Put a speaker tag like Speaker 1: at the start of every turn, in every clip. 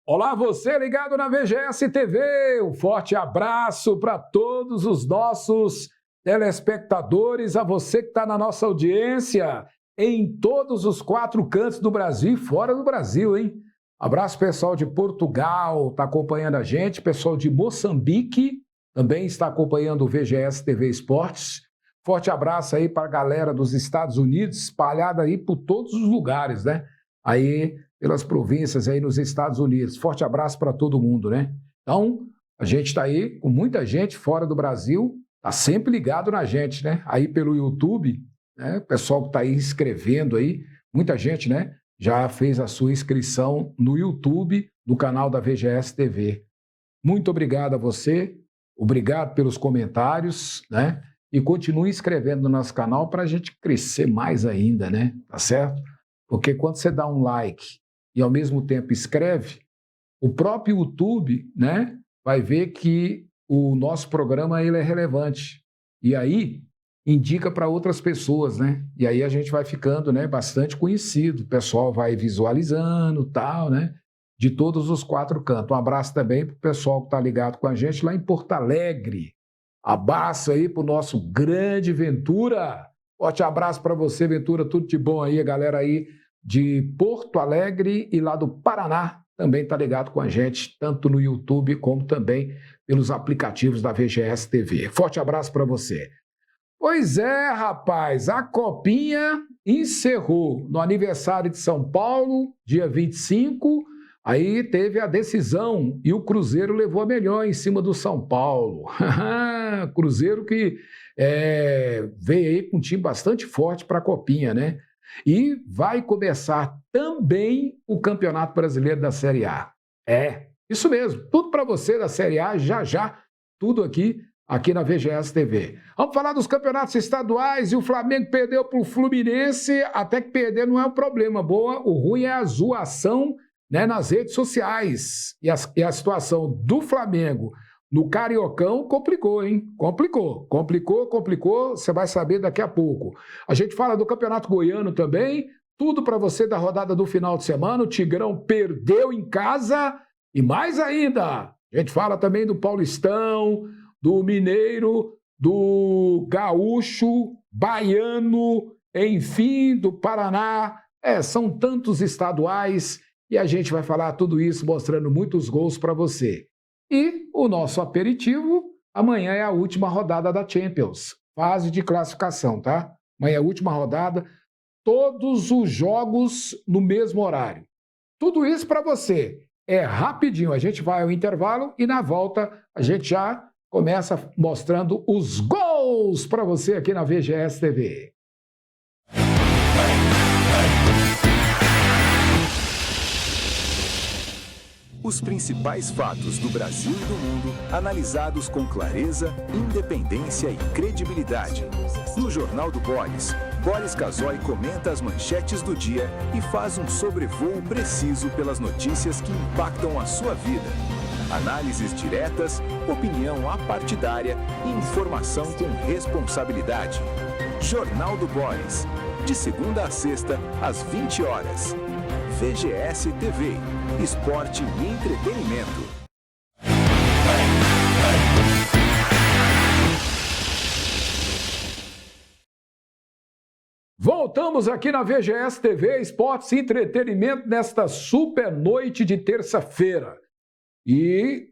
Speaker 1: Olá, você ligado na VGS TV. Um forte abraço para todos os nossos telespectadores, a você que está na nossa audiência em todos os 4 cantos do Brasil e fora do Brasil, hein? Abraço pessoal de Portugal, está acompanhando a gente, pessoal de Moçambique também está acompanhando o VGS TV Esportes. Forte abraço aí para a galera dos Estados Unidos, espalhada aí por todos os lugares, né? Aí pelas províncias aí nos Estados Unidos. Forte abraço para todo mundo, né? Então, a gente está aí com muita gente fora do Brasil, está sempre ligado na gente, né? Aí pelo YouTube, né? O pessoal que está aí inscrevendo aí, muita gente, né? Já fez a sua inscrição no YouTube do canal da VGS TV. Muito obrigado a você, obrigado pelos comentários, né? E continue inscrevendo no nosso canal para a gente crescer mais ainda, né? Tá certo? Porque quando você dá um like e ao mesmo tempo escreve, o próprio YouTube, né, vai ver que o nosso programa ele é relevante. E aí indica para outras pessoas, né? E aí a gente vai ficando, né, bastante conhecido. O pessoal vai visualizando, tal, né? De todos os 4 cantos. Um abraço também para o pessoal que está ligado com a gente lá em Porto Alegre. Abraço aí para o nosso grande Ventura. Forte abraço para você, Ventura. Tudo de bom aí, a galera aí de Porto Alegre e lá do Paraná também está ligado com a gente, tanto no YouTube como também pelos aplicativos da VGS TV. Forte abraço para você. Pois é, rapaz, a Copinha encerrou no aniversário de São Paulo, dia 25, aí teve a decisão e o Cruzeiro levou a melhor em cima do São Paulo. Cruzeiro que veio aí com um time bastante forte para a Copinha, né? E vai começar também o Campeonato Brasileiro da Série A. É, isso mesmo, tudo para você da Série A, já, tudo aqui na VGS TV. Vamos falar dos campeonatos estaduais e o Flamengo perdeu para o Fluminense, até que perder não é um problema, o ruim é a zoação, né, nas redes sociais. E a situação do Flamengo no Cariocão complicou, hein? Complicou, você vai saber daqui a pouco. A gente fala do Campeonato Goiano também, tudo para você da rodada do final de semana. O Tigrão perdeu em casa e mais ainda, a gente fala também do Paulistão, do Mineiro, do Gaúcho, Baiano, enfim, do Paraná. São tantos estaduais e a gente vai falar tudo isso mostrando muitos gols para você. E o nosso aperitivo, amanhã é a última rodada da Champions, fase de classificação, tá? Amanhã é a última rodada, todos os jogos no mesmo horário. Tudo isso para você. É rapidinho, a gente vai ao intervalo e na volta a gente já começa mostrando os gols para você aqui na VGS TV.
Speaker 2: Os principais fatos do Brasil e do mundo, analisados com clareza, independência e credibilidade. No Jornal do Boris, Boris Casoy comenta as manchetes do dia e faz um sobrevoo preciso pelas notícias que impactam a sua vida. Análises diretas, opinião apartidária e informação com responsabilidade. Jornal do Boris, de segunda a sexta, às 20 horas. VGS TV, esporte e entretenimento.
Speaker 1: Voltamos aqui na VGS TV, esportes e entretenimento nesta super noite de terça-feira. E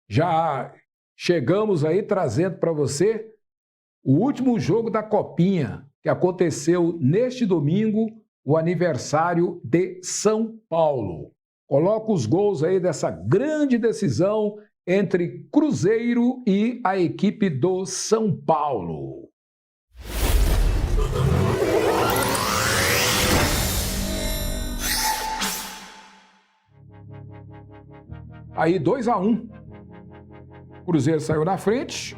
Speaker 1: já chegamos aí trazendo para você o último jogo da Copinha, que aconteceu neste domingo, o aniversário de São Paulo. Coloca os gols aí dessa grande decisão entre Cruzeiro e a equipe do São Paulo. Aí 2-1. Cruzeiro saiu na frente.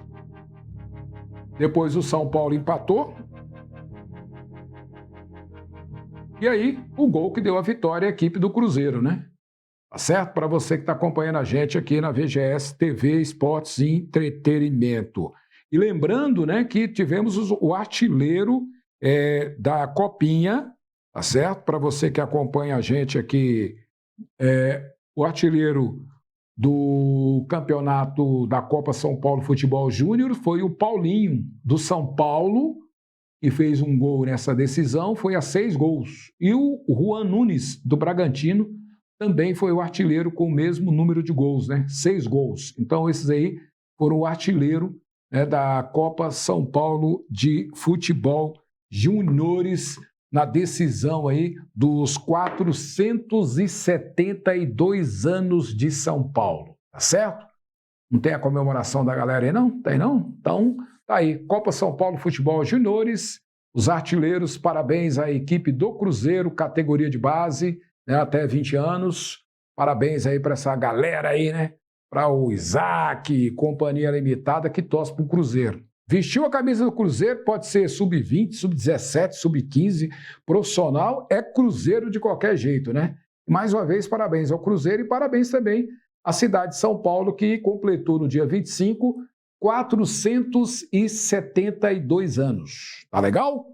Speaker 1: Depois o São Paulo empatou. E aí, o gol que deu a vitória à equipe do Cruzeiro, né? Tá certo? Para você que está acompanhando a gente aqui na VGS TV Esportes e Entretenimento. E lembrando, né, que tivemos o artilheiro da Copinha, tá certo? Para você que acompanha a gente aqui, o artilheiro do campeonato da Copa São Paulo Futebol Júnior foi o Paulinho, do São Paulo, que fez um gol nessa decisão, foi a 6 gols. E o Juan Nunes, do Bragantino, também foi o artilheiro com o mesmo número de gols, né? 6 gols. Então, esses aí foram o artilheiro, né, da Copa São Paulo de Futebol Júniores, na decisão aí dos 472 anos de São Paulo, tá certo? Não tem a comemoração da galera aí, não? Tem, não? Então, tá aí, Copa São Paulo Futebol Júniores, os artilheiros, parabéns à equipe do Cruzeiro, categoria de base, né, até 20 anos, parabéns aí para essa galera aí, né? Para o Isaac, companhia limitada, que torce para o Cruzeiro. Vestiu a camisa do Cruzeiro, pode ser sub-20, sub-17, sub-15, profissional, é Cruzeiro de qualquer jeito, né? Mais uma vez, parabéns ao Cruzeiro e parabéns também à cidade de São Paulo, que completou no dia 25, 472 anos. Tá legal?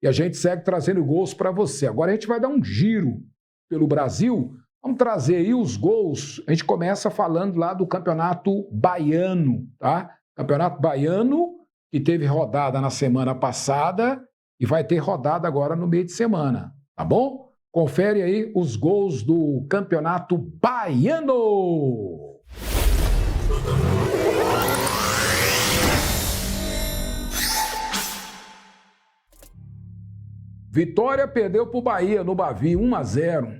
Speaker 1: E a gente segue trazendo gols para você. Agora a gente vai dar um giro pelo Brasil. Vamos trazer aí os gols. A gente começa falando lá do Campeonato Baiano, tá? Campeonato Baiano, que teve rodada na semana passada e vai ter rodada agora no meio de semana, tá bom? Confere aí os gols do Campeonato Baiano. Vitória perdeu para o Bahia no Bavi, 1-0.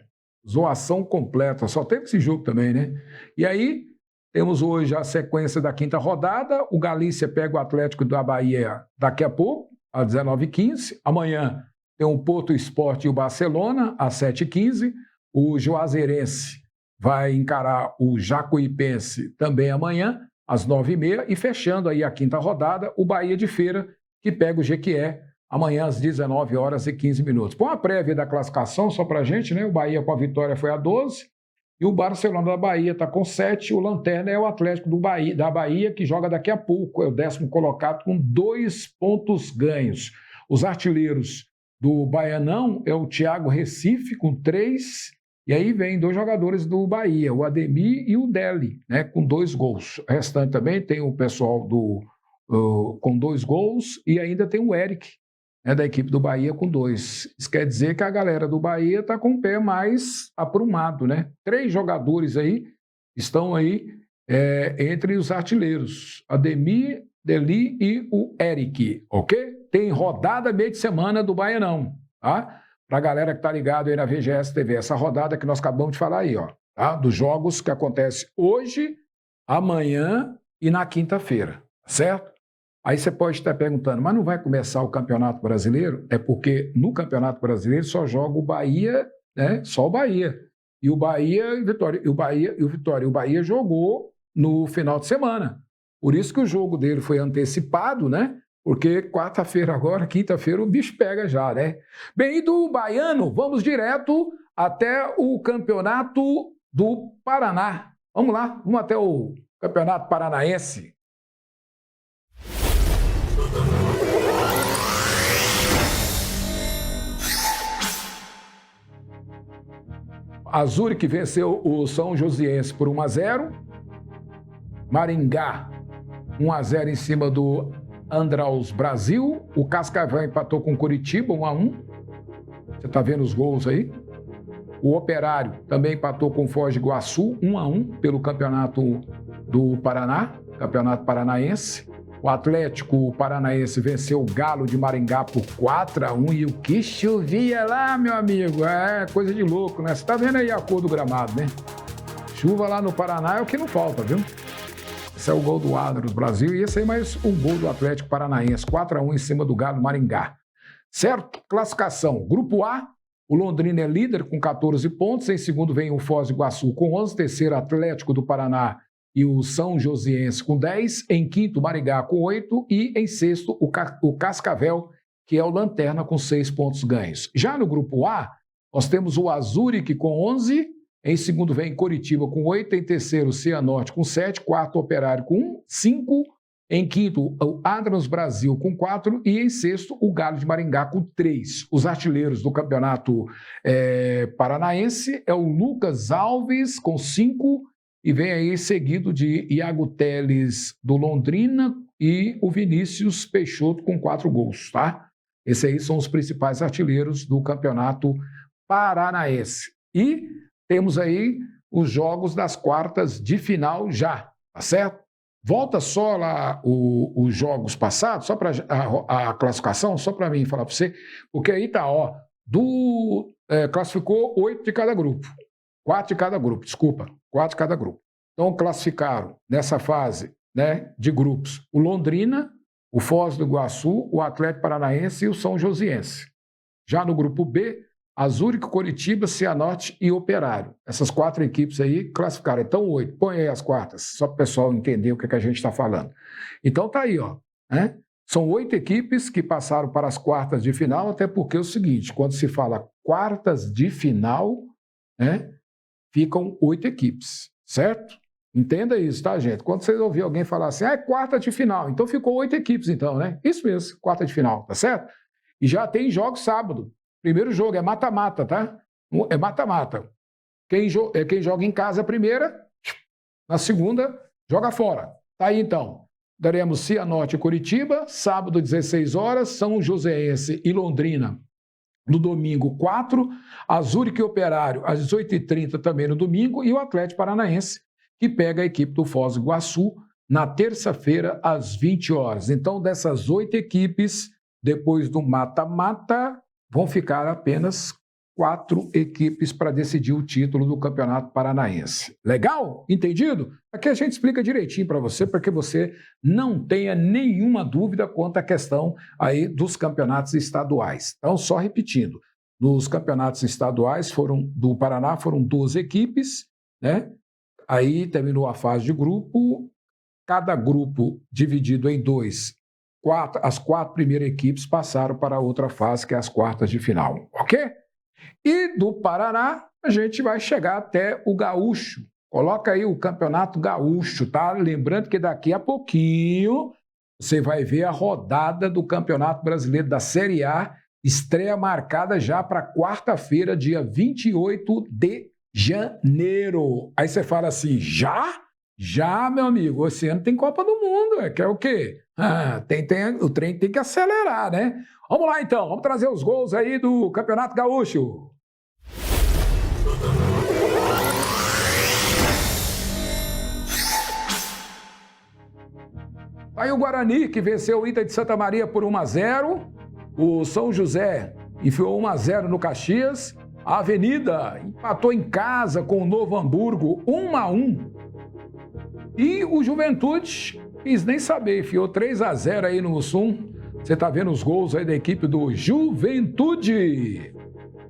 Speaker 1: Zoação completa. Só teve esse jogo também, né? E aí, temos hoje a sequência da 5ª rodada. O Galícia pega o Atlético da Bahia daqui a pouco, às 19h15. Amanhã tem o Porto Sport e o Barcelona, às 7h15. O Juazeirense vai encarar o Jacuipense também amanhã, às 9h30. E fechando aí a 5ª rodada, o Bahia de Feira, que pega o Jequié, amanhã às 19h15. Põe uma prévia da classificação só para a gente, né? O Bahia com a vitória foi a 12. E o Barcelona da Bahia está com 7, o Lanterna é o Atlético da Bahia, que joga daqui a pouco, é o 10º colocado com 2 pontos ganhos. Os artilheiros do Baianão é o Thiago Recife, com 3, e aí vem 2 jogadores do Bahia, o Ademir e o Deli, né, com 2 gols. O restante também tem o pessoal com 2 gols, e ainda tem o Eric, né, da equipe do Bahia, com 2. Isso quer dizer que a galera do Bahia está com o pé mais aprumado, né? 3 jogadores aí estão aí entre os artilheiros. Ademir, Deli e o Eric, ok? Tem rodada meio de semana do Baianão, tá? Para a galera que está ligado aí na VGS TV. Essa rodada que nós acabamos de falar aí, ó, tá? Dos jogos que acontecem hoje, amanhã e na quinta-feira, certo? Aí você pode estar perguntando, mas não vai começar o Campeonato Brasileiro? É porque no Campeonato Brasileiro só joga o Bahia, né? Só o Bahia. E o Bahia e o Vitória. E o Bahia jogou no final de semana. Por isso que o jogo dele foi antecipado, né? Porque quarta-feira agora, quinta-feira, o bicho pega já, né? Bem, e do Baiano, vamos direto até o Campeonato do Paraná. Vamos lá, vamos até o Campeonato Paranaense. A Zurich venceu o São Josiense por 1-0. Maringá, 1-0 em cima do Andraus Brasil. O Cascavel empatou com o Curitiba, 1-1. Você está vendo os gols aí? O Operário também empatou com o Foz do Iguaçu, 1-1 pelo Campeonato do Paraná, Campeonato Paranaense. O Atlético Paranaense venceu o Galo de Maringá por 4-1 e o que chovia lá, meu amigo, é coisa de louco, né? Você tá vendo aí a cor do gramado, né? Chuva lá no Paraná é o que não falta, viu? Esse é o gol do Adro do Brasil e esse aí mais um gol do Atlético Paranaense, 4-1 em cima do Galo Maringá. Certo? Classificação, Grupo A, o Londrina é líder com 14 pontos, em segundo vem o Foz do Iguaçu com 11, terceiro Atlético do Paraná e o São Josiense com 10, em quinto Maringá com 8 e em sexto o Cascavel, que é o Lanterna com 6 pontos ganhos. Já no Grupo A, nós temos o Azuric com 11, em segundo vem Coritiba com 8, em terceiro Cianorte com 7, quarto Operário com 5, Em quinto, o Adams Brasil com 4 e em sexto, o Galo de Maringá com 3. Os artilheiros do campeonato paranaense é o Lucas Alves com 5 e vem aí seguido de Iago Teles do Londrina e o Vinícius Peixoto com 4 gols, tá? Esses aí são os principais artilheiros do campeonato paranaense. E temos aí os jogos das quartas de final já, tá certo? Volta só lá os jogos passados, só para a classificação, só para mim falar para você, porque aí tá, ó, classificou 8 de cada grupo, 4 de cada grupo, desculpa, 4 de cada grupo. Então classificaram nessa fase, né, de grupos o Londrina, o Foz do Iguaçu, o Atlético Paranaense e o São Josiense. Já no grupo B, a Zurique, Coritiba, Cianorte e Operário. Essas 4 equipes aí classificaram. Então, 8. Põe aí as quartas, só para o pessoal entender o que a gente está falando. Então, tá aí, ó. Né? São 8 equipes que passaram para as quartas de final, até porque é o seguinte, quando se fala quartas de final, né, ficam 8 equipes, certo? Entenda isso, tá, gente? Quando vocês ouvirem alguém falar assim, é quarta de final, então ficou 8 equipes, então, né? Isso mesmo, quarta de final, tá certo? E já tem jogos sábado. Primeiro jogo é mata-mata, tá? É mata-mata. Quem joga em casa a primeira, na segunda, joga fora. Tá aí, então. Daremos Cianorte e Coritiba, sábado, 16 horas, São Joséense e Londrina, no domingo, 4, a Zurique e Operário, às 18h30 também no domingo, e o Atlético Paranaense, que pega a equipe do Foz do Iguaçu, na terça-feira, às 20 horas. Então, dessas 8 equipes, depois do mata-mata, vão ficar apenas 4 equipes para decidir o título do Campeonato Paranaense. Legal? Entendido? Aqui a gente explica direitinho para você, para que você não tenha nenhuma dúvida quanto à questão aí dos campeonatos estaduais. Então, só repetindo, nos campeonatos estaduais do Paraná foram 12 equipes, né? Aí terminou a fase de grupo, cada grupo dividido em 2. As 4 primeiras equipes passaram para a outra fase, que é as quartas de final, ok? E do Paraná, a gente vai chegar até o Gaúcho. Coloca aí o Campeonato Gaúcho, tá? Lembrando que daqui a pouquinho você vai ver a rodada do Campeonato Brasileiro da Série A, estreia marcada já para quarta-feira, dia 28 de janeiro. Aí você fala assim, já? Já, meu amigo, esse ano tem Copa do Mundo, quer o quê? O trem tem que acelerar, né? Vamos lá, então, vamos trazer os gols aí do Campeonato Gaúcho. Aí o Guarani, que venceu o Inter de Santa Maria por 1-0. O São José enfiou 1-0 no Caxias. A Avenida empatou em casa com o Novo Hamburgo 1-1. E o Juventude, quis nem saber, enfiou 3-0 aí no Mussum. Você tá vendo os gols aí da equipe do Juventude.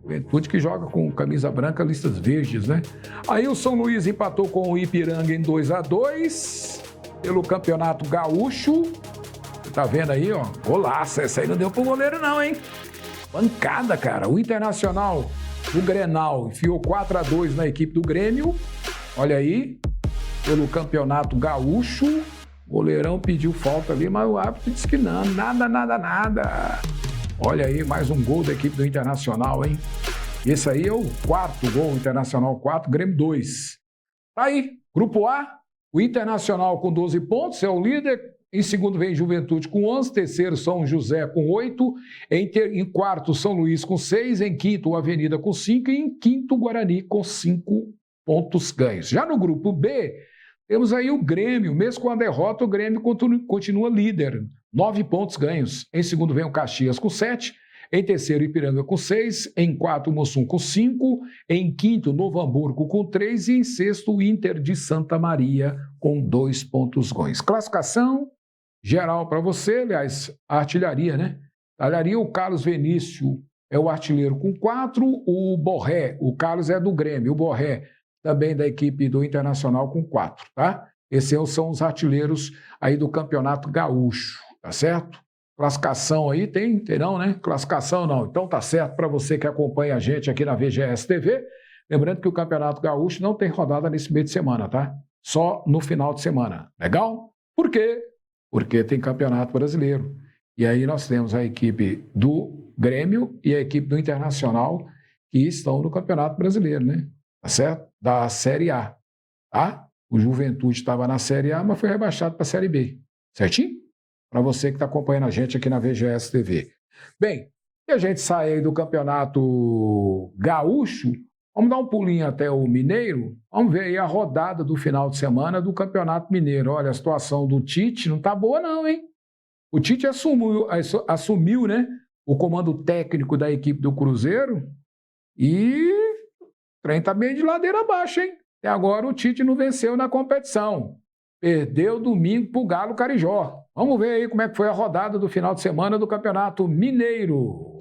Speaker 1: Juventude que joga com camisa branca, listas verdes, né? Aí o São Luís empatou com o Ipiranga em 2-2 pelo Campeonato Gaúcho. Você tá vendo aí, ó? Golaço, essa aí não deu pro goleiro não, hein? Pancada, cara. O Internacional do Grenal enfiou 4-2 na equipe do Grêmio. Olha aí. Pelo Campeonato Gaúcho, o goleirão pediu falta ali, mas o árbitro disse que não, nada. Olha aí, mais um gol da equipe do Internacional, hein? Esse aí é o 4º gol, Internacional 4, Grêmio 2. Tá aí, Grupo A, o Internacional com 12 pontos, é o líder. Em segundo vem Juventude com 11, terceiro São José com 8, em quarto São Luís com 6, em quinto Avenida com 5 e em quinto Guarani com 5 pontos ganhos. Já no Grupo B, temos aí o Grêmio, mesmo com a derrota, o Grêmio continua líder, 9 pontos ganhos. Em segundo vem o Caxias com 7, em terceiro Ipiranga com 6, em quarto o Mussum com 5, em quinto Novo Hamburgo com 3 e em sexto o Inter de Santa Maria com 2 pontos ganhos. Classificação geral para você, aliás, a artilharia, né? A artilharia, o Carlos Venício é o artilheiro com 4, o Borré, o Carlos é do Grêmio, o Borré também da equipe do Internacional com 4, tá? Esses são os artilheiros aí do Campeonato Gaúcho, tá certo? Classificação aí terão, né? Classificação não. Então tá certo para você que acompanha a gente aqui na VGS TV. Lembrando que o Campeonato Gaúcho não tem rodada nesse meio de semana, tá? Só no final de semana. Legal? Por quê? porque tem Campeonato Brasileiro. E aí nós temos a equipe do Grêmio e a equipe do Internacional que estão no Campeonato Brasileiro, né? Tá certo? Da Série A, tá? O Juventude estava na Série A, mas foi rebaixado para a Série B. Certinho? Para você que está acompanhando a gente aqui na VGS TV. Bem, e a gente sai aí do Campeonato Gaúcho, vamos dar um pulinho até o Mineiro, vamos ver aí a rodada do final de semana do Campeonato Mineiro. Olha, a situação do Tite não tá boa não, hein? O Tite assumiu, né, o comando técnico da equipe do Cruzeiro e o trem tá meio de ladeira abaixo, hein? Até agora o Tite não venceu na competição. Perdeu domingo pro Galo Carijó. Vamos ver aí como é que foi a rodada do final de semana do Campeonato Mineiro.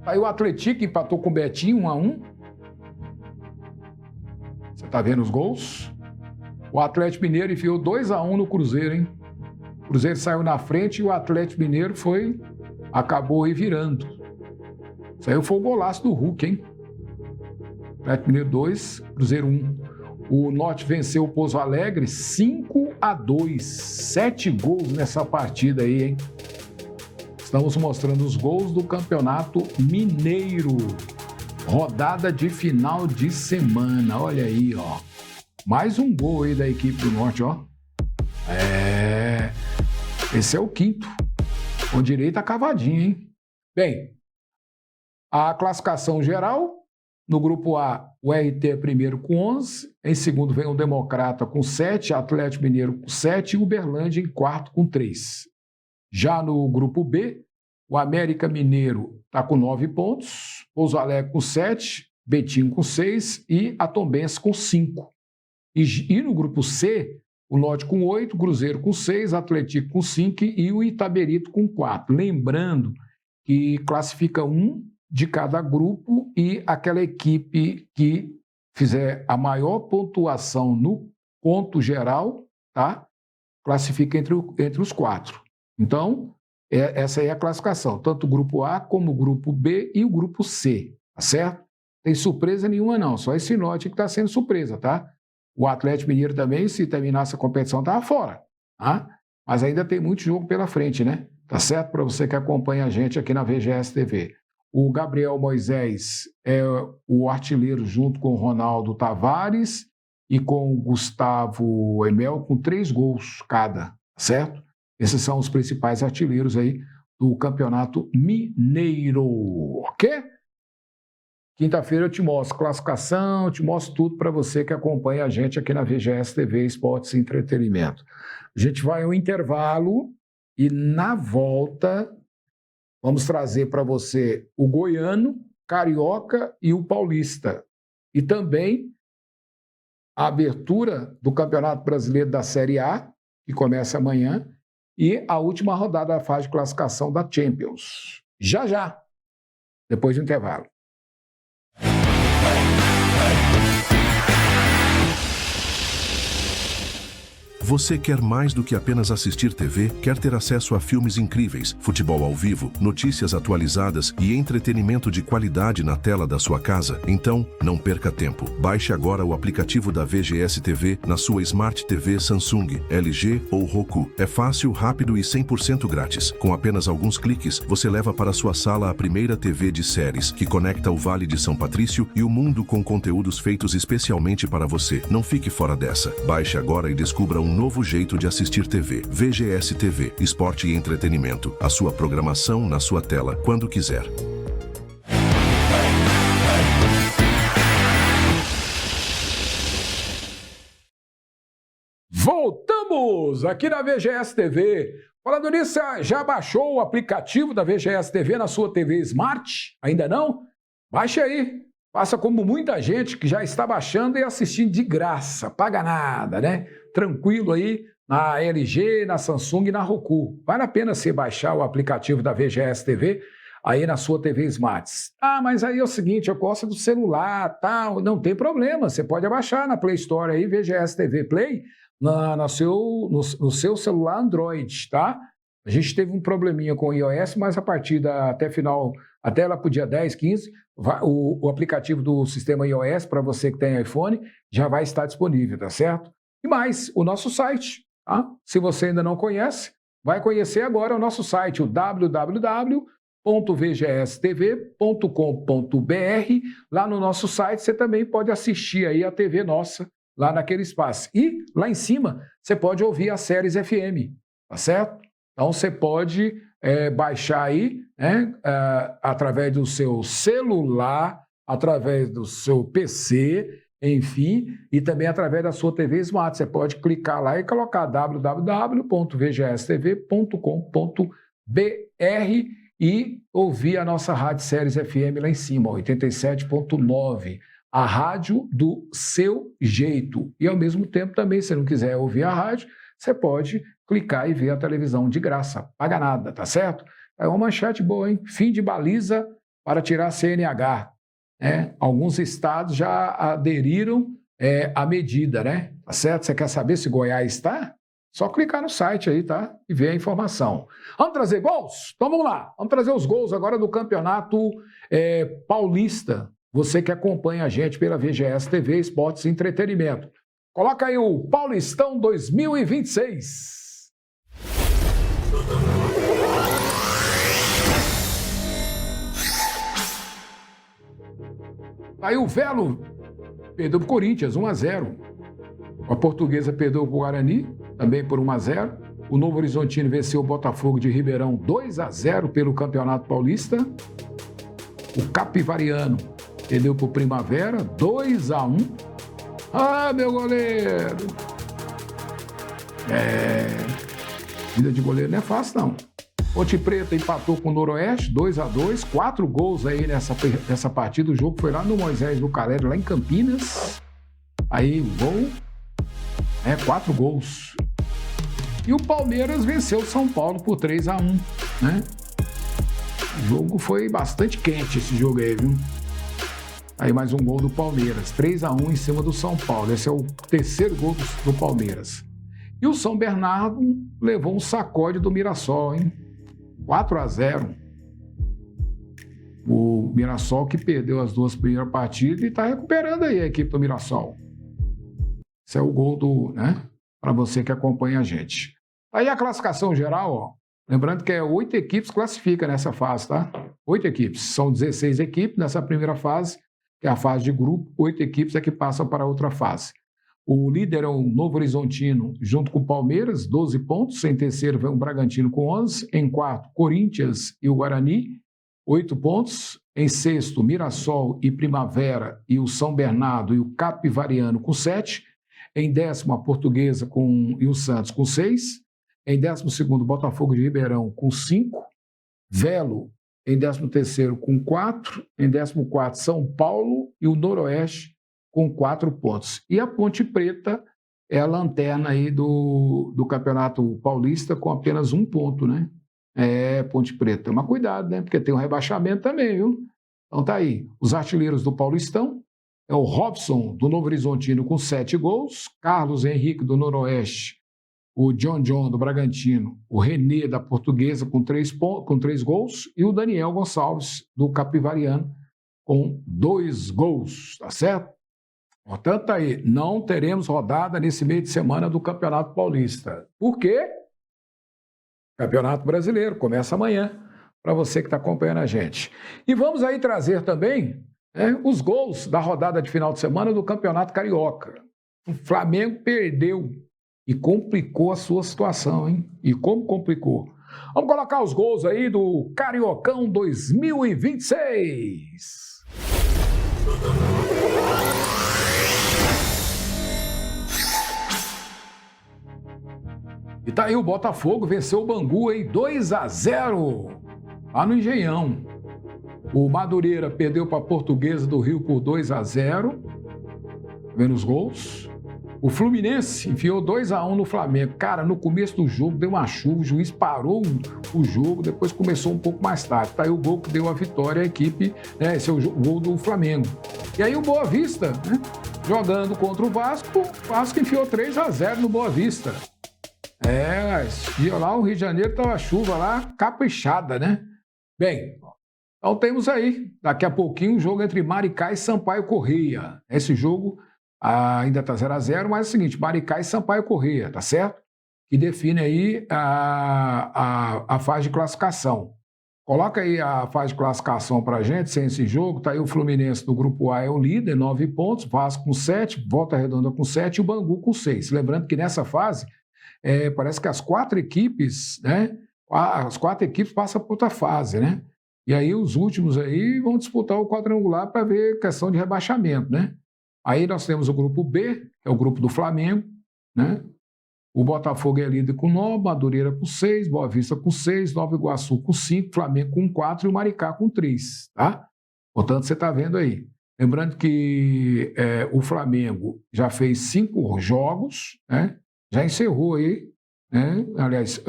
Speaker 1: Aí o Atlético empatou com o Betinho 1-1. Você tá vendo os gols? O Atlético Mineiro enfiou 2-1 no Cruzeiro, hein? O Cruzeiro saiu na frente e o Atlético Mineiro acabou aí virando. Isso aí foi o golaço do Hulk, hein? Atlético Mineiro 2, Cruzeiro 1. O Norte venceu o Pouso Alegre 5-2. 7 gols nessa partida aí, hein? Estamos mostrando os gols do Campeonato Mineiro. Rodada de final de semana. Olha aí, ó. Mais um gol aí da equipe do Norte, ó. Esse é o 5º. Com direito a cavadinha, hein? Bem, a classificação geral. No grupo A, o RT é primeiro com 11. Em segundo vem o Democrata com 7. Atlético Mineiro com 7. E o Uberlândia em quarto com 3. Já no grupo B, o América Mineiro está com 9 pontos, Pouso Alegre com 7, Betinho com 6 e a Tombense com 5. E no grupo C, o Norte com 8, Cruzeiro com 6, Atlético com 5 e o Itaberito com 4. Lembrando que classifica um de cada grupo e aquela equipe que fizer a maior pontuação no ponto geral, tá? Classifica entre os 4. Então, essa aí é a classificação, tanto o grupo A como o grupo B e o grupo C, tá certo? Tem surpresa nenhuma não, só esse Norte que está sendo surpresa, tá? O Atlético Mineiro também, se terminasse a competição, estava fora, tá? Mas ainda tem muito jogo pela frente, né? Tá certo? Para você que acompanha a gente aqui na VGS TV. O Gabriel Moisés é o artilheiro junto com o Ronaldo Tavares e com o Gustavo Emel com 3 gols cada, tá certo? Esses são os principais artilheiros aí do Campeonato Mineiro, ok? Quinta-feira eu te mostro classificação, eu te mostro tudo para você que acompanha a gente aqui na VGS TV Esportes e Entretenimento. A gente vai ao intervalo e na volta vamos trazer para você o goiano, carioca e o paulista. E também a abertura do Campeonato Brasileiro da Série A, que começa amanhã, e a última rodada da fase de classificação da Champions. Já, depois do intervalo.
Speaker 3: Você quer mais do que apenas assistir TV? Quer ter acesso a filmes incríveis, futebol ao vivo, notícias atualizadas e entretenimento de qualidade na tela da sua casa? Então, não perca tempo. Baixe agora o aplicativo da VGS TV na sua Smart TV Samsung, LG ou Roku. É fácil, rápido e 100% grátis. Com apenas alguns cliques, você leva para sua sala a primeira TV de séries, que conecta o Vale de São Patrício e o mundo com conteúdos feitos especialmente para você. Não fique fora dessa. Baixe agora e descubra um novo jeito de assistir TV. VGS TV, esporte e entretenimento. A sua programação na sua tela, quando quiser.
Speaker 1: Voltamos aqui na VGS TV. Falando nisso, já baixou o aplicativo da VGS TV na sua TV Smart? Ainda não? Baixe aí. Faça como muita gente que já está baixando e assistindo de graça. Paga nada, né? Tranquilo aí na LG, na Samsung e na Roku. Vale a pena você baixar o aplicativo da VGS TV aí na sua TV Smart. Ah, mas aí é o seguinte, eu gosto do celular, tal. Não tem problema, você pode baixar na Play Store aí, VGS TV Play, no seu celular Android, tá? A gente teve um probleminha com o iOS, mas a partir até lá para o dia 10, 15, o aplicativo do sistema iOS, para você que tem iPhone, já vai estar disponível, tá certo? E mais, o nosso site, tá? Se você ainda não conhece, vai conhecer agora o nosso site, o www.vgstv.com.br. Lá no nosso site você também pode assistir aí a TV nossa, lá naquele espaço. E lá em cima você pode ouvir as séries FM, tá certo? Então você pode baixar aí, né, através do seu celular, através do seu PC, enfim, e também através da sua TV Smart. Você pode clicar lá e colocar www.vgstv.com.br e ouvir a nossa Rádio Séries FM lá em cima, 87.9. A rádio do seu jeito. E ao mesmo tempo também, se não quiser ouvir a rádio, você pode clicar e ver a televisão de graça, paga nada, tá certo? É uma manchete boa, hein? Fim de baliza para tirar CNH. Alguns estados já aderiram à medida, né? Tá certo? Você quer saber se Goiás está? Só clicar no site aí, tá? E ver a informação. Vamos trazer gols? Então vamos lá. Vamos trazer os gols agora do Campeonato Paulista. Você que acompanha a gente pela VGS TV, Esportes e Entretenimento. Coloca aí o Paulistão 2026. Aí o Velo perdeu para o Corinthians, 1-0. A Portuguesa perdeu para o Guarani, também por 1-0. O Novo Horizontino venceu o Botafogo de Ribeirão, 2-0 pelo Campeonato Paulista. O Capivariano perdeu para o Primavera, 2-1. Ah, meu goleiro! Vida de goleiro não é fácil, não. Ponte Preta empatou com o Noroeste, 2-2, 4 gols aí nessa partida. O jogo foi lá no Moisés do Calério, lá em Campinas. Aí, gol, 4 gols. E o Palmeiras venceu o São Paulo por 3-1, né? O jogo foi bastante quente, esse jogo aí, viu? Aí mais um gol do Palmeiras, 3-1 em cima do São Paulo. Esse é o terceiro gol do Palmeiras. E o São Bernardo levou um sacode do Mirassol, hein? 4-0. O Mirassol que perdeu as 2 primeiras partidas e está recuperando aí a equipe do Mirassol. Esse é o gol para você que acompanha a gente. Aí a classificação geral, ó. Lembrando que 8 equipes classificam nessa fase, tá? 8 equipes. São 16 equipes nessa primeira fase, que é a fase de grupo. 8 equipes é que passam para a outra fase. O líder é o Novo Horizontino, junto com o Palmeiras, 12 pontos. Em terceiro vem o Bragantino com 11. Em quarto, Corinthians e o Guarani, 8 pontos. Em sexto, Mirassol e Primavera e o São Bernardo e o Capivariano com 7. Em décimo, a Portuguesa e o Santos com 6. Em 12º, Botafogo de Ribeirão com 5. Velo em 13º com 4. Em 14º, São Paulo e o Noroeste com 4 pontos. E a Ponte Preta é a lanterna aí do Campeonato Paulista com apenas 1 ponto, né? Ponte Preta. Mas cuidado, né? Porque tem um rebaixamento também, viu? Então tá aí. Os artilheiros do Paulistão é o Robson, do Novo Horizontino, com 7 gols. Carlos Henrique, do Noroeste. O John do Bragantino. O Renê, da Portuguesa, com 3 gols. E o Daniel Gonçalves, do Capivariano, com 2 gols. Tá certo? Portanto, aí, não teremos rodada nesse meio de semana do Campeonato Paulista. Por quê? Campeonato Brasileiro começa amanhã, para você que está acompanhando a gente. E vamos aí trazer também os gols da rodada de final de semana do Campeonato Carioca. O Flamengo perdeu e complicou a sua situação, hein? E como complicou? Vamos colocar os gols aí do Cariocão 2026. E tá aí o Botafogo, venceu o Bangu, hein? 2-0 lá no Engenhão. O Madureira perdeu para a Portuguesa do Rio por 2-0. Vendo os gols. O Fluminense enfiou 2-1 no Flamengo. Cara, no começo do jogo deu uma chuva, o juiz parou o jogo, depois começou um pouco mais tarde. Tá aí o gol que deu a vitória à equipe, esse é o gol do Flamengo. E aí o Boa Vista, jogando contra o Vasco enfiou 3-0 no Boa Vista. Esse dia lá, o Rio de Janeiro estava chuva lá, caprichada, né? Bem, então temos aí, daqui a pouquinho, o jogo entre Maricá e Sampaio Corrêa. Esse jogo ainda está 0-0, mas é o seguinte, Maricá e Sampaio Corrêa, tá certo? Que define aí a fase de classificação. Coloca aí a fase de classificação para a gente, sem esse jogo. Está aí o Fluminense do Grupo A é o líder, 9 pontos, Vasco com 7, Volta Redonda com 7 e o Bangu com 6. Lembrando que nessa fase, parece que as 4 equipes, né? As 4 equipes passam para outra fase, né? E aí os últimos aí vão disputar o quadrangular para ver questão de rebaixamento, né? Aí nós temos o Grupo B, que é o grupo do Flamengo, né? O Botafogo é líder com 9, Madureira com 6, Boa Vista com 6, Nova Iguaçu com 5, Flamengo com 4 e o Maricá com 3, tá? Portanto, você está vendo aí. Lembrando que o Flamengo já fez 5 jogos, né? Já encerrou aí, né? Aliás,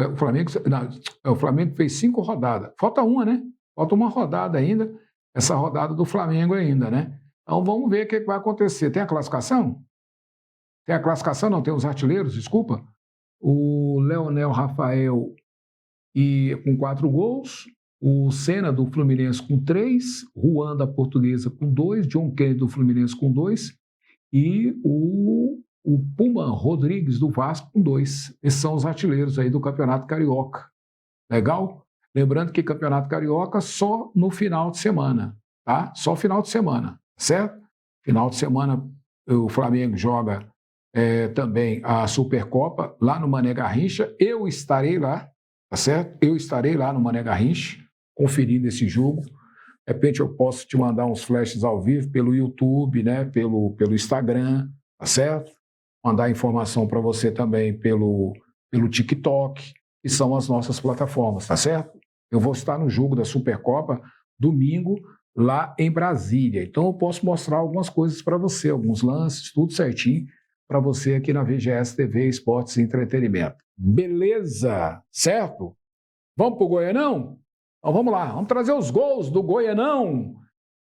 Speaker 1: o Flamengo fez 5 rodadas. Falta uma, né? Falta uma rodada ainda, essa rodada do Flamengo ainda, né? Então vamos ver o que vai acontecer. Tem a classificação? Tem a classificação? Não, tem os artilheiros, desculpa. O Leonel Rafael com 4 gols, o Senna do Fluminense com 3, Juan da Portuguesa com 2, John Kennedy do Fluminense com 2 e o Puma Rodrigues do Vasco com 2. Esses são os artilheiros aí do Campeonato Carioca. Legal? Lembrando que Campeonato Carioca só no final de semana, tá? Só final de semana, certo? Final de semana o Flamengo joga também a Supercopa lá no Mané Garrincha. Eu estarei lá, tá certo? Eu estarei lá no Mané Garrincha, conferindo esse jogo. De repente eu posso te mandar uns flashes ao vivo pelo YouTube, né? Pelo Instagram, tá certo? Mandar informação para você também pelo TikTok, que são as nossas plataformas, tá certo? Eu vou estar no jogo da Supercopa domingo lá em Brasília. Então eu posso mostrar algumas coisas para você, alguns lances, tudo certinho, para você aqui na VGS TV Esportes e Entretenimento. Beleza? Certo? Vamos para o Goianão? Então vamos lá, vamos trazer os gols do Goianão.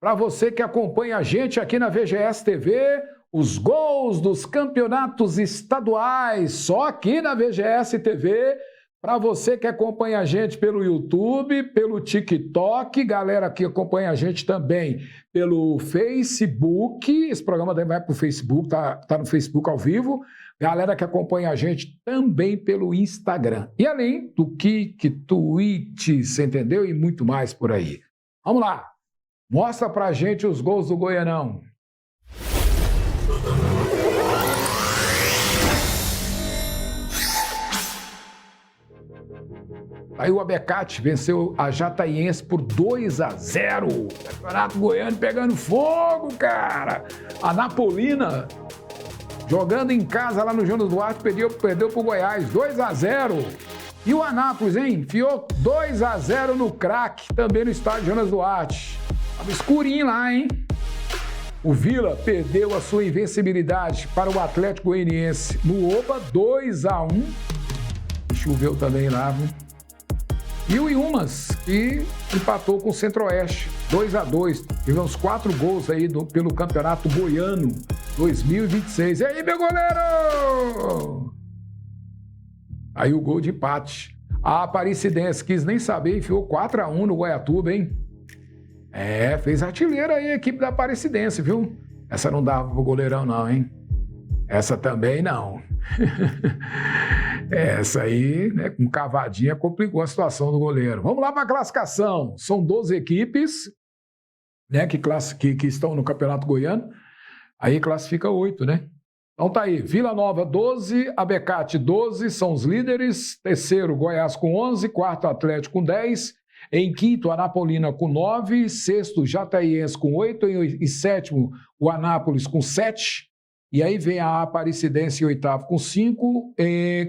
Speaker 1: Para você que acompanha a gente aqui na VGS TV, os gols dos campeonatos estaduais, só aqui na VGS TV. Para você que acompanha a gente pelo YouTube, pelo TikTok, galera que acompanha a gente também pelo Facebook, esse programa também vai para o Facebook, tá no Facebook ao vivo, galera que acompanha a gente também pelo Instagram. E além do Kik, Twitch, você entendeu? E muito mais por aí. Vamos lá, mostra pra gente os gols do Goianão. Aí o Abecate venceu a Jataiense por 2-0. Campeonato Goiano pegando fogo, cara. A Napolina, jogando em casa lá no Jonas Duarte, perdeu pro Goiás, 2-0. E o Anápolis, hein? Enfiou 2-0 no craque, também no estádio Jonas Duarte. Tava escurinho lá, hein? O Vila perdeu a sua invencibilidade para o Atlético Goianiense no Oba, 2-1. Choveu também lá, viu? E o Iumas, que empatou com o Centro-Oeste, 2-2. Tivemos 4 gols aí pelo Campeonato Goiano 2026. E aí, meu goleiro? Aí o gol de empate. A Aparecidense quis nem saber, enfiou 4-1 no Goiatuba, hein? Fez artilheiro aí a equipe da Aparecidense, viu? Essa não dava pro goleirão não, hein? Essa também não. Essa aí, né, com cavadinha, complicou a situação do goleiro. Vamos lá para a classificação. São 12 equipes, né, que estão no Campeonato Goiano. Aí classifica 8, né? Então tá aí. Vila Nova, 12. Abecate, 12. São os líderes. Terceiro, Goiás com 11. Quarto, Atlético com 10. Em quinto, Anapolina com 9. Sexto, Jataiense com 8. E sétimo, o Anápolis com 7. E aí vem a Aparecidense em oitavo com 5, em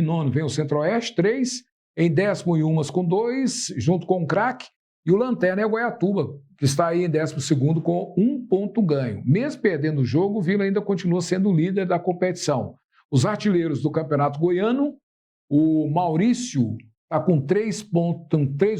Speaker 1: nono vem o Centro-Oeste, 3, em décimo Iumas com 2, junto com o Craque, e o Lanterna é o Goiatuba, que está aí em 12º com 1 ponto ganho. Mesmo perdendo o jogo, o Vila ainda continua sendo o líder da competição. Os artilheiros do Campeonato Goiano, o Maurício está com 3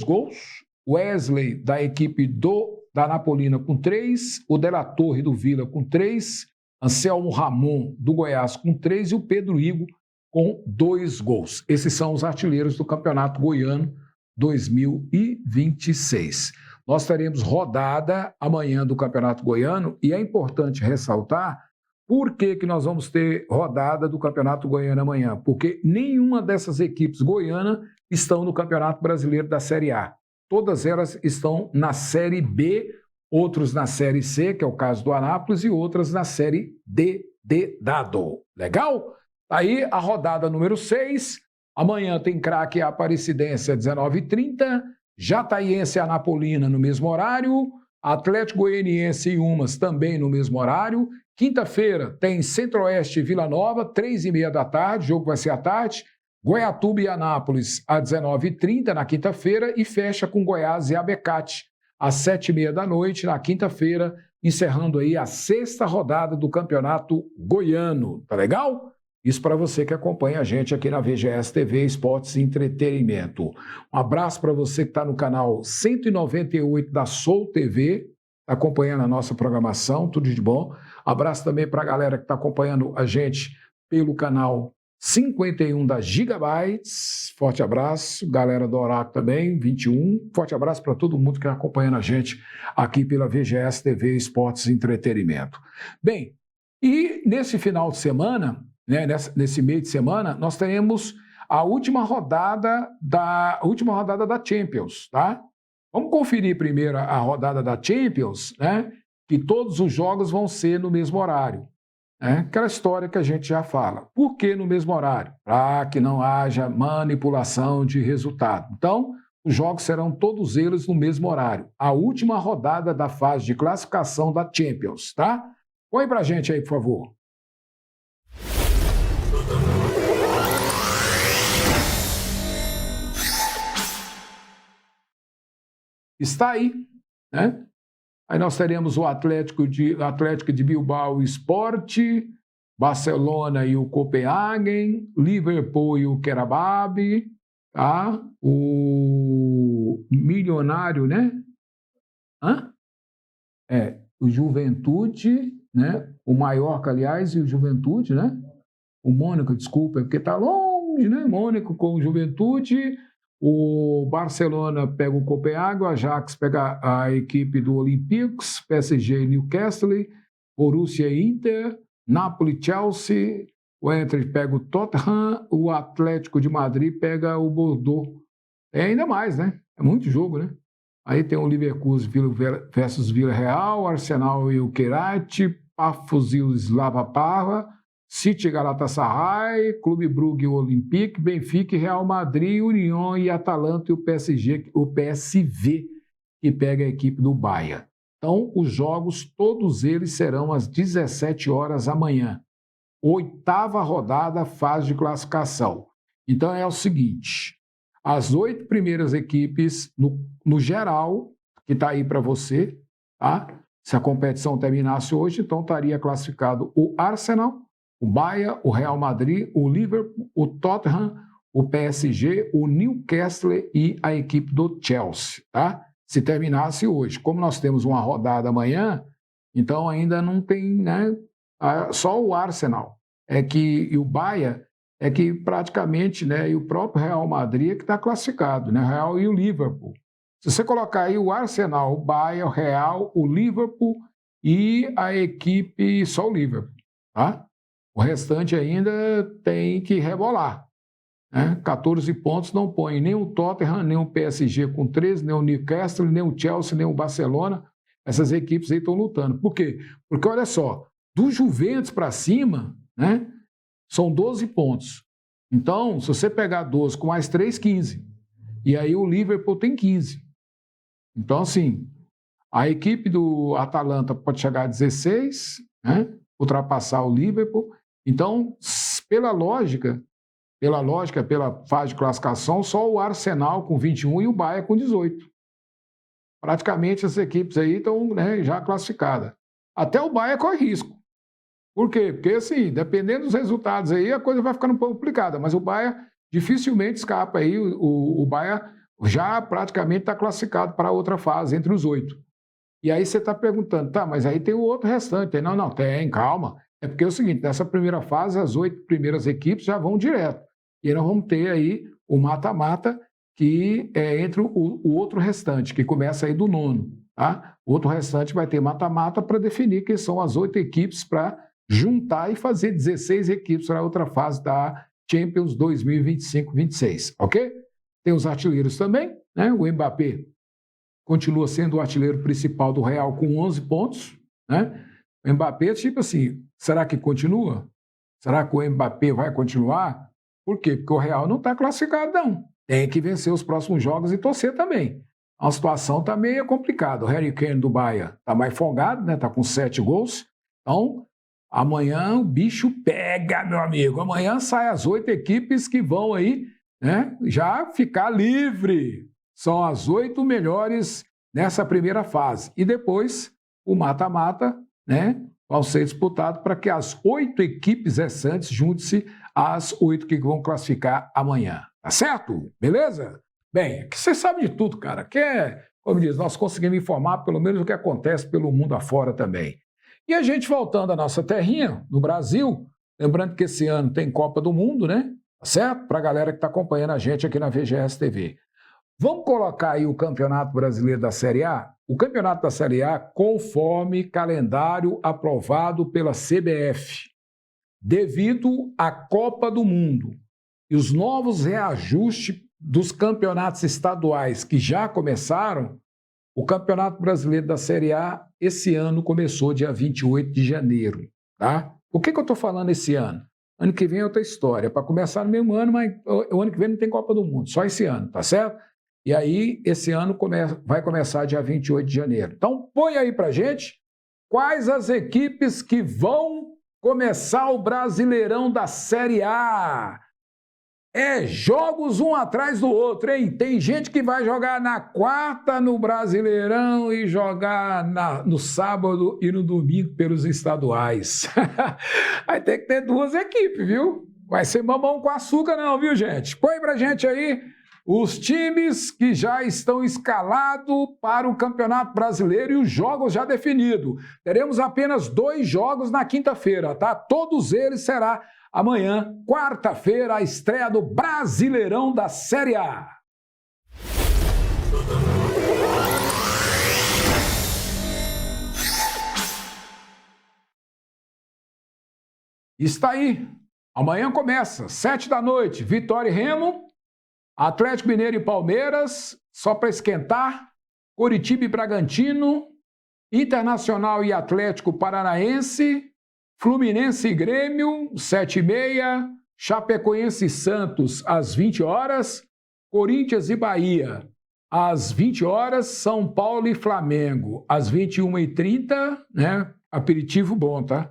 Speaker 1: gols, o Wesley da equipe da Anapolina com 3, o Della Torre do Vila com 3, Anselmo Ramon, do Goiás, com 3, e o Pedro Igo com 2 gols. Esses são os artilheiros do Campeonato Goiano 2026. Nós teremos rodada amanhã do Campeonato Goiano e é importante ressaltar por que nós vamos ter rodada do Campeonato Goiano amanhã. Porque nenhuma dessas equipes goianas estão no Campeonato Brasileiro da Série A. Todas elas estão na Série B, outros na Série C, que é o caso do Anápolis, e outras na Série D de dado. Legal? Aí a rodada número 6. Amanhã tem Craque e Aparecidense às 19h30, Jataiense e Anapolina no mesmo horário, Atlético Goianiense e Umas também no mesmo horário. Quinta-feira tem Centro-Oeste e Vila Nova, 3h30 da tarde, o jogo vai ser à tarde. Goiatuba e Anápolis às 19h30 na quinta-feira e fecha com Goiás e Abecate às 7h30 da noite na quinta-feira, encerrando aí a 6ª rodada do Campeonato Goiano. Tá legal? Isso para você que acompanha a gente aqui na VGS TV Esportes e Entretenimento. Um abraço para você que está no canal 198 da Soul TV, acompanhando a nossa programação, tudo de bom. Abraço também para a galera que está acompanhando a gente pelo canal 51 da Gigabytes. Forte abraço. Galera do Oracle também, 21. Forte abraço para todo mundo que está acompanhando a gente aqui pela VGS TV Esportes e Entretenimento. Bem, e nesse final de semana, né, nesse meio de semana, nós teremos a última rodada da Champions, tá? Vamos conferir primeiro a rodada da Champions, né? Que todos os jogos vão ser no mesmo horário. Né? Aquela história que a gente já fala. Por que no mesmo horário? Para que não haja manipulação de resultado. Então, os jogos serão todos eles no mesmo horário. A última rodada da fase de classificação da Champions, tá? Põe pra gente aí, por favor. Está aí, né? Aí nós teremos o Atlético de Bilbao Sport, Barcelona e o Copenhagen, Liverpool e o Karabakh, tá? O Milionário, né? O Juventude, né? O Mallorca, aliás, e o Juventude, né? O Mônaco, desculpa, porque está longe, né? Mônaco com o Juventude. O Barcelona pega o Copenhague, o Ajax pega a equipe do Olympiacos, PSG e Newcastle, Borussia e Inter, Napoli e Chelsea, o Inter pega o Tottenham, o Atlético de Madrid pega o Bordeaux. É ainda mais, né? É muito jogo, né? Aí tem o Leverkusen versus Villarreal, Arsenal e o Keirat, Pafos e o Slava Praha, City e Galatasaray, Clube Brugge e o Olympique, Benfica e Real Madrid, União e Atalanta e o PSG, o PSV, que pega a equipe do Bahia. Então, os jogos, todos eles serão às 17 horas amanhã. 8ª rodada, fase de classificação. Então, é o seguinte, as 8 primeiras equipes, no geral, que está aí para você, tá? Se a competição terminasse hoje, então estaria classificado o Arsenal, o Bahia, o Real Madrid, o Liverpool, o Tottenham, o PSG, o Newcastle e a equipe do Chelsea, tá? Se terminasse hoje. Como nós temos uma rodada amanhã, então ainda não tem, né? Só o Arsenal e o Bahia é que praticamente, né? E o próprio Real Madrid é que está classificado, né? O Real e o Liverpool. Se você colocar aí o Arsenal, o Bahia, o Real, o Liverpool e a equipe, só o Liverpool, tá? O restante ainda tem que rebolar. Né? 14 pontos não põe nem o Tottenham, nem o PSG com 13, nem o Newcastle, nem o Chelsea, nem o Barcelona. Essas equipes aí estão lutando. Por quê? Porque, olha só, do Juventus para cima, né, são 12 pontos. Então, se você pegar 12 com mais 3, 15. E aí o Liverpool tem 15. Então, assim, a equipe do Atalanta pode chegar a 16, né, ultrapassar o Liverpool. Então, pela lógica, pela fase de classificação, só o Arsenal com 21 e o Bahia com 18. Praticamente as equipes aí estão, né, já classificadas. Até o Bahia corre risco. Por quê? Porque, assim, dependendo dos resultados aí, a coisa vai ficando um pouco complicada. Mas o Bahia dificilmente escapa aí. O Bahia já praticamente está classificado para outra fase, entre os 8. E aí você está perguntando, tá, mas aí tem o outro restante. Não, tem, calma. É porque é o seguinte, nessa primeira fase, as 8 primeiras equipes já vão direto. E aí nós vamos ter aí o mata-mata, que é entre o outro restante, que começa aí do 9º. Tá? O outro restante vai ter mata-mata para definir quem são as 8 equipes para juntar e fazer 16 equipes para a outra fase da Champions 2025-26, ok? Tem os artilheiros também, né? O Mbappé continua sendo o artilheiro principal do Real com 11 pontos, né? O Mbappé, tipo assim, será que continua? Será que o Mbappé vai continuar? Por quê? Porque o Real não está classificado, não. Tem que vencer os próximos jogos e torcer também. A situação está meio complicada. O Harry Kane do Bayern está mais folgado, né? Está com 7 gols. Então, amanhã o bicho pega, meu amigo. Amanhã saem as 8 equipes que vão aí, né, já ficar livre. São as 8 melhores nessa primeira fase. E depois o mata-mata, né, vão ser disputados para que as 8 equipes restantes juntem-se às 8 que vão classificar amanhã. Tá certo? Beleza? Bem, que você sabe de tudo, cara. Que é, como diz, nós conseguimos informar pelo menos o que acontece pelo mundo afora também. E a gente voltando à nossa terrinha, no Brasil, lembrando que esse ano tem Copa do Mundo, né? Tá certo? Para a galera que está acompanhando a gente aqui na VGS TV. Vamos colocar aí o Campeonato Brasileiro da Série A? O Campeonato da Série A conforme calendário aprovado pela CBF, devido à Copa do Mundo e os novos reajustes dos campeonatos estaduais que já começaram, o Campeonato Brasileiro da Série A esse ano começou dia 28 de janeiro, tá? Por que eu estou falando esse ano? Ano que vem é outra história, para começar no mesmo ano, mas o ano que vem não tem Copa do Mundo, só esse ano, tá certo? E aí, esse ano vai começar dia 28 de janeiro. Então, põe aí pra gente quais as equipes que vão começar o Brasileirão da Série A. É jogos um atrás do outro, hein? Tem gente que vai jogar na quarta no Brasileirão e jogar no sábado e no domingo pelos estaduais. Vai ter que ter 2 equipes, viu? Vai ser mamão com açúcar não, viu, gente? Põe pra gente aí os times que já estão escalados para o Campeonato Brasileiro e os jogos já definidos. Teremos apenas 2 jogos na quinta-feira, tá? Todos eles será amanhã, quarta-feira, a estreia do Brasileirão da Série A. Está aí. Amanhã começa, 7 da noite, Vitória e Remo, Atlético Mineiro e Palmeiras, só para esquentar, Coritiba e Bragantino, Internacional e Atlético Paranaense, Fluminense e Grêmio, 7h30, Chapecoense e Santos, às 20 horas, Corinthians e Bahia, às 20 horas, São Paulo e Flamengo, às 21h30, né? Aperitivo bom, tá?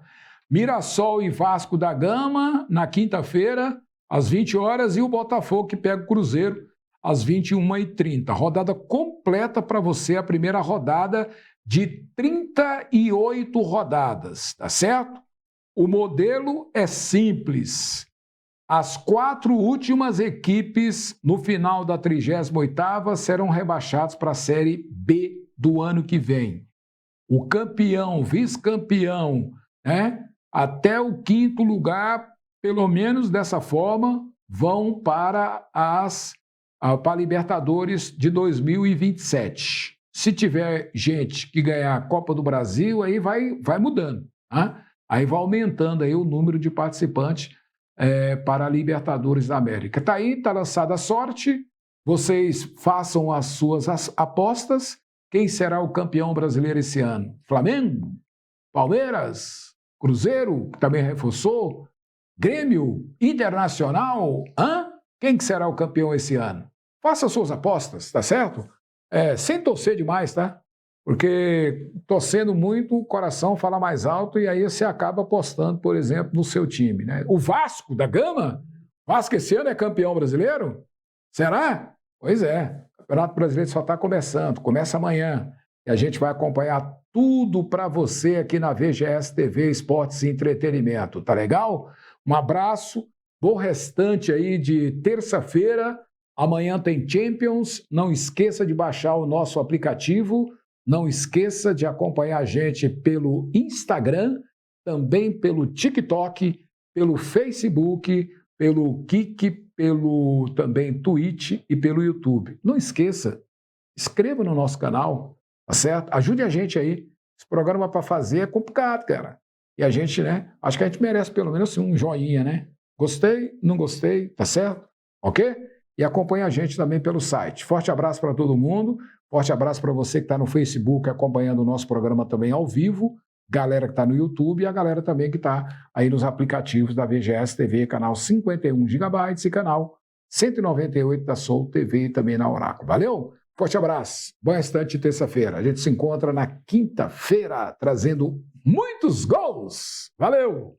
Speaker 1: Mirassol e Vasco da Gama, na quinta-feira, às 20 horas, e o Botafogo que pega o Cruzeiro, às 21h30. Rodada completa para você, a primeira rodada de 38 rodadas, tá certo? O modelo é simples. As 4 últimas equipes no final da 38ª serão rebaixadas para a Série B do ano que vem. O campeão, vice-campeão, né, até o 5º lugar, pelo menos dessa forma, vão para a Libertadores de 2027. Se tiver gente que ganhar a Copa do Brasil, aí vai mudando, tá? Aí vai aumentando aí o número de participantes para a Libertadores da América. Está aí, está lançada a sorte. Vocês façam as suas apostas. Quem será o campeão brasileiro esse ano? Flamengo? Palmeiras? Cruzeiro, que também reforçou? Grêmio? Internacional? Quem que será o campeão esse ano? Faça as suas apostas, tá certo? Sem torcer demais, tá? Porque torcendo muito, o coração fala mais alto e aí você acaba apostando, por exemplo, no seu time, né? O Vasco da Gama? Vasco esse ano é campeão brasileiro? Será? Pois é. O Campeonato Brasileiro só está começando, começa amanhã. E a gente vai acompanhar tudo para você aqui na VGS TV Esportes e Entretenimento. Tá legal? Um abraço, bom restante aí de terça-feira. Amanhã tem Champions. Não esqueça de baixar o nosso aplicativo. Não esqueça de acompanhar a gente pelo Instagram também pelo TikTok, pelo Facebook, pelo Kik, pelo também Twitch e pelo YouTube. Não esqueça, inscreva no nosso canal, tá certo? Ajude a gente aí. Esse programa para fazer é complicado, cara. E a gente, né? Acho que a gente merece pelo menos assim, um joinha, né? Gostei, não gostei, tá certo? Ok? E acompanhe a gente também pelo site. Forte abraço para todo mundo. Forte abraço para você que está no Facebook acompanhando o nosso programa também ao vivo. Galera que está no YouTube e a galera também que está aí nos aplicativos da VGS TV, canal 51 GB e canal 198 da Soul TV e também na Oráculo. Valeu? Forte abraço. Bom restante de terça-feira. A gente se encontra na quinta-feira trazendo muitos gols. Valeu!